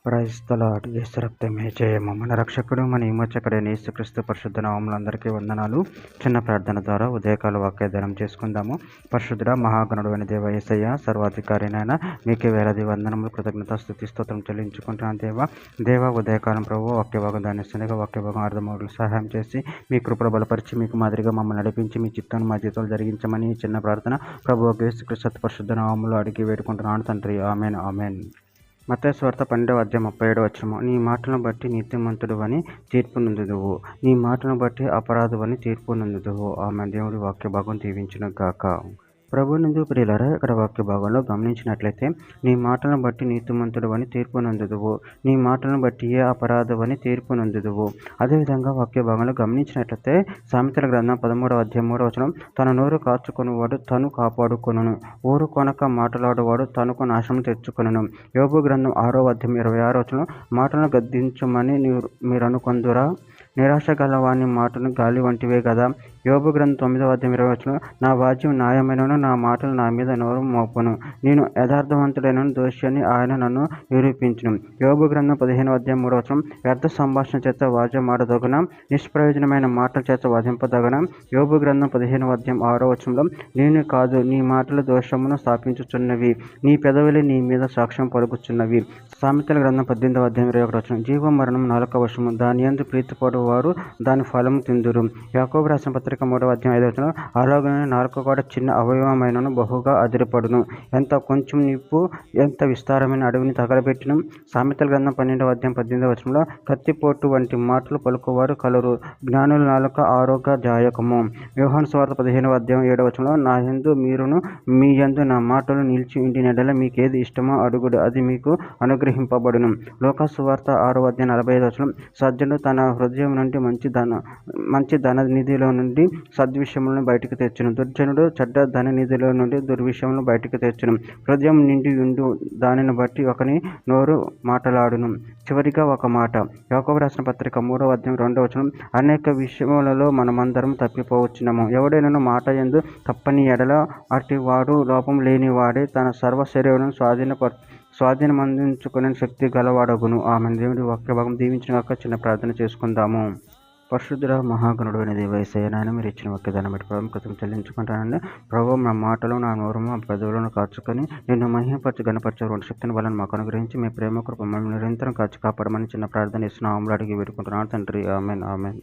Praise the lord. యేసు రక్తమే జయము. మన రక్షకుడు మన విమోచకుడైన యేసుక్రీస్తు పరిశుద్ధ నామములో అందరికీ వందనాలు. చిన్న ప్రార్థన ద్వారా ఉదయకాల వాక్యధ్యానం చేసుకుందాము. పరిశుద్ధుడ మహాగణుడైన దేవ యేసయ్య, సర్వాధికారినైనా మీకే వేలాది వందనములు, కృతజ్ఞత, స్తుతి, స్తోత్రం చెల్లించుకుంటున్నాను దేవ ఉదయకాలం ప్రభు వాక్యభాగం దానిస్తుండగా వాక్యభాగం అర్థమవులు సహాయం చేసి మీ కృపను బలపరిచి మీకు మాదిరిగా మమ్మల్ని నడిపించి మీ చిత్తాన్ని మా జీవితంలో జరిగించమని చిన్న ప్రార్థన ప్రభు యేసుక్రీస్తు పరిశుద్ధ నామములో అడిగి వేడుకుంటున్నాను తండ్రి. Amen amen. మత్తయి సువార్త 12:37 నీ మాటలను బట్టి నీతిమంతుడు అని తీర్పు నొందుదువు, నీ మాటలను బట్టి అపరాధువని తీర్పు నొందుదువు. ఆమె దేవుడి వాక్య భాగం దీవించును గాక. ప్రభునందు ప్రియులారా, ఇక్కడ వాక్య భాగంలో గమనించినట్లయితే నీ మాటలను బట్టి నీతిమంతుడు అని తీర్పు నొందుదువు, నీ మాటలను బట్టి ఏ అపరాధమని తీర్పు నొందుదువు. అదేవిధంగా వాక్య భాగంలో గమనించినట్లయితే సామెతల గ్రంథం 13:3 తన నోరు కాచుకొనువాడు తను కాపాడుకొనును, ఊరు కొనక మాట్లాడువాడు తనకు నాశనం తెచ్చుకొనును. యోబు గ్రంథం 6:26 మాటలను గద్దించమని మీరు అనుకొందురా, నిరాశ గల వాని మాటలు గాలి వంటివే కదా. యోబు గ్రంథం 9:20 నా వాద్యం న్యాయమైనను, నా మాటలు నా మీద నోరు మోపును, నేను యథార్థవంతుడైన దోషి అని ఆయన నన్ను నిరూపించును. యోబు గ్రంథం 15:3 వ్యర్థ సంభాషణ చేత వాద్యమాడదగున, నిష్ప్రయోజనమైన మాటల చేత వధింపదగన. యోబు గ్రంథం 15:6 నేను కాదు, నీ మాటలు దోషమును స్థాపించుచున్నవి, నీ పెదవులే నీ మీద సాక్ష్యం పలుకుచున్నవి. సామెతల గ్రంథం 18:21 జీవ మరణం నాలుక వశము, దాని యందు ప్రీతిపడు వారు దాని ఫలము తిందురు. యాకోబు రాసిన పత్రిక 3:5 అలాగనే నాలుక కూడా చిన్న అవయవమైనను బహుగా అదిరిపడును, ఎంత కొంచెం నిప్పు ఎంత విస్తారమైన అడవిని తగలబెట్టును. సామెతల గ్రంథం 12:18 కత్తిపోటు వంటి మాటలు పలుకువారు కలరు, జ్ఞానుల నాలుక ఆరోగ్యదాయకము. యోహాను సువార్త 15:7 నా యందు మీరును మీ యందు నా మాటలు నిలిచి ఉండిన యెడల మీకేది ఇష్టమో అడుగుడు, అది మీకు అనుగ్రహింపబడును. లూకా సువార్త 6:45 సజ్జనుడు తన హృదయం నుండి మంచి ధన నిధిలో నుండి సద్విషయములను బయటకు తెచ్చును, దుర్జనుడు చెడ్డ ధన నిధిలో నుండి దుర్విషయములను బయటకు తెచ్చును. హృదయం నిండి ఉండు దానిని బట్టి ఒకని నోరు మాటలాడును. చివరిగా ఒక మాట. యాకోబు రాసిన పత్రిక 3:2 అనేక విషయములలో మనమందరం తప్పిపోవచ్చున్నాము, ఎవడైనా మాట యందు తప్పని ఎడల అట్టి వాడు లోపం లేని వాడే, తన సర్వ శరీరమును స్వాధీనమందించుకునే శక్తి గలవాడగును. ఆమె దేవుడి వాక్య భాగం దీవించినాక చిన్న ప్రార్థన చేసుకుందాము. పరిశుద్ధుడ మహాగణుడు అయిన దేవ యేసయ్య, నాయన మీరు ఇచ్చిన వాక్యదాన్ని బట్టి ప్రభు కృతజ్ఞతలు చెల్లించుకుంటానండి. ప్రభు నా మాటలు నా నోరుము ఆ పెదవులను కాచుకొని నిన్ను మహిమపరచు గణపరచే రెండు శక్తిని వలన మాకు అనుగ్రహించి మీ ప్రేమ కృప మమ్మల్ని నిరంతరం కాచి కాపాడమని చిన్న ప్రార్థన ఇస్తున్నాము అడిగి వేడుకుంటున్నాను తండ్రి. Amen amen.